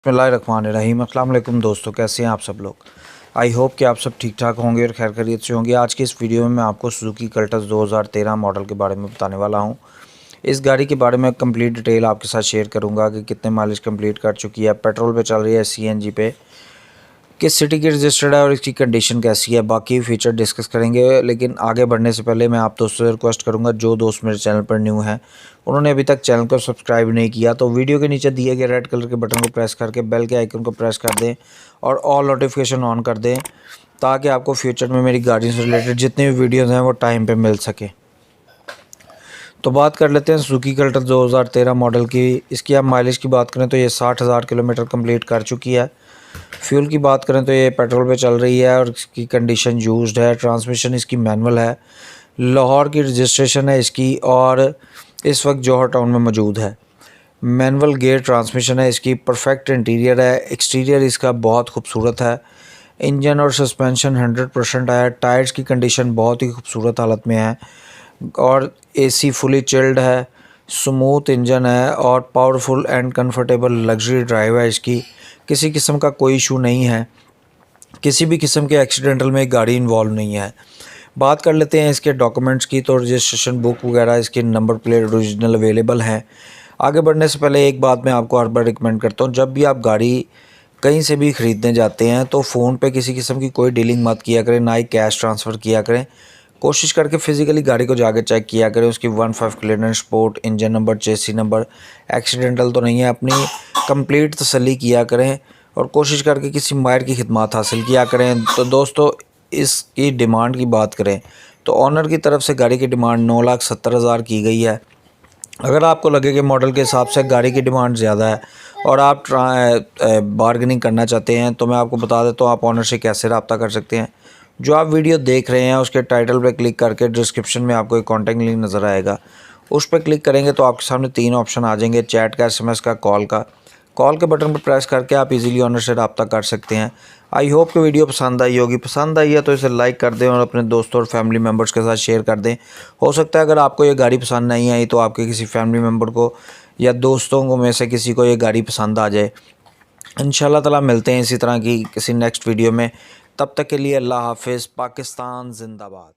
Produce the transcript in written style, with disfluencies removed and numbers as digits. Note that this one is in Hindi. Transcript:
बिस्मिल्लाहिर्रहमानिर्रहीम। अस्सलाम वालेकुम दोस्तों, कैसे हैं आप सब लोग। आई होप कि आप सब ठीक ठाक होंगे और खैर खैरियत से होंगे। आज की इस वीडियो में मैं आपको सुजुकी कल्टस 2013 मॉडल के बारे में बताने वाला हूं। इस गाड़ी के बारे में कंप्लीट डिटेल आपके साथ शेयर करूंगा कि कितने माइलेज कंप्लीट कर चुकी है, पेट्रोल पे चल रही है, सीएनजी पे, किस सिटी की रजिस्टर्ड है और इसकी कंडीशन कैसी है। बाकी फीचर डिस्कस करेंगे, लेकिन आगे बढ़ने से पहले मैं आप दोस्तों से रिक्वेस्ट करूंगा, जो दोस्त मेरे चैनल पर न्यू हैं उन्होंने अभी तक चैनल को सब्सक्राइब नहीं किया तो वीडियो के नीचे दिए गए रेड कलर के बटन को प्रेस करके बेल के आइकन को प्रेस कर दें और ऑल नोटिफिकेशन ऑन कर दें, ताकि आपको फ्यूचर में मेरी गाड़ी से रिलेटेड जितनी भी वीडियोज़ हैं वो टाइम पर मिल सके। तो बात कर लेते हैं सुजुकी कल्टस 2013 मॉडल की। इसकी आप माइलेज की बात करें तो ये 60,000 किलोमीटर कंप्लीट कर चुकी है। फ्यूल की बात करें तो ये पेट्रोल पे चल रही है और इसकी कंडीशन यूज्ड है। ट्रांसमिशन इसकी मैनुअल है, लाहौर की रजिस्ट्रेशन है इसकी और इस वक्त जौहर टाउन में मौजूद है। मैनुअल गियर ट्रांसमिशन है इसकी, परफेक्ट इंटीरियर है, एक्सटीरियर इसका बहुत खूबसूरत है। इंजन और सस्पेंशन 100% है। टायर्स की कंडीशन बहुत ही खूबसूरत हालत में है और एसी फुली चिल्ड है। स्मूथ इंजन है और powerful and comfortable luxury drive है इसकी। किसी किस्म का कोई इशू नहीं है, किसी भी किस्म के एक्सीडेंटल में गाड़ी इन्वॉल्व नहीं है। बात कर लेते हैं इसके डॉक्यूमेंट्स की। तो रजिस्ट्रेशन बुक वगैरह, इसकी नंबर प्लेट ओरिजिनल अवेलेबल हैं। आगे बढ़ने से पहले एक बात मैं आपको हर बार रिकमेंड करता हूँ, जब भी आप गाड़ी कहीं से भी ख़रीदने जाते हैं तो फ़ोन पे किसी किस्म की कोई डीलिंग मत किया करें, ना ही कैश ट्रांसफ़र किया करें। कोशिश करके फ़िज़िकली गाड़ी को जाके चेक किया करें, उसकी 15 क्लियरेंस रिपोर्ट, इंजन नंबर, चेसी नंबर एक्सीडेंटल तो नहीं है, अपनी कंप्लीट तसल्ली किया करें और कोशिश करके किसी माहिर की खिदमत हासिल किया करें। तो दोस्तों, इसकी डिमांड की बात करें तो ऑनर की तरफ से गाड़ी की डिमांड 9,70,000 की गई है। अगर आपको लगे कि मॉडल के हिसाब से गाड़ी की डिमांड ज़्यादा है और आप बार्गेनिंग करना चाहते हैं तो मैं आपको बता देता हूँ आप ऑनर से कैसे रब्ता कर सकते हैं। जो आप वीडियो देख रहे हैं उसके टाइटल पर क्लिक करके डिस्क्रिप्शन में आपको एक कॉन्टैक्ट लिंक नज़र आएगा, उस पर क्लिक करेंगे तो आपके सामने 3 ऑप्शन आ जाएंगे, चैट का, SMS का, कॉल का। कॉल के बटन पर प्रेस करके आप इजीली ऑनर से रब्ता कर सकते हैं। आई होप कि वीडियो पसंद आई होगी। पसंद आई है तो इसे लाइक कर दें और अपने दोस्तों और फैमिली मेम्बर्स के साथ शेयर कर दें। हो सकता है अगर आपको ये गाड़ी पसंद नहीं आई तो आपके किसी फैमिली मेम्बर को या दोस्तों को में से किसी को ये गाड़ी पसंद आ जाए। इंशाल्लाह ताला मिलते हैं इसी तरह की किसी नेक्स्ट वीडियो में। तब तक के लिए अल्लाह हाफिज़। पाकिस्तान जिंदाबाद।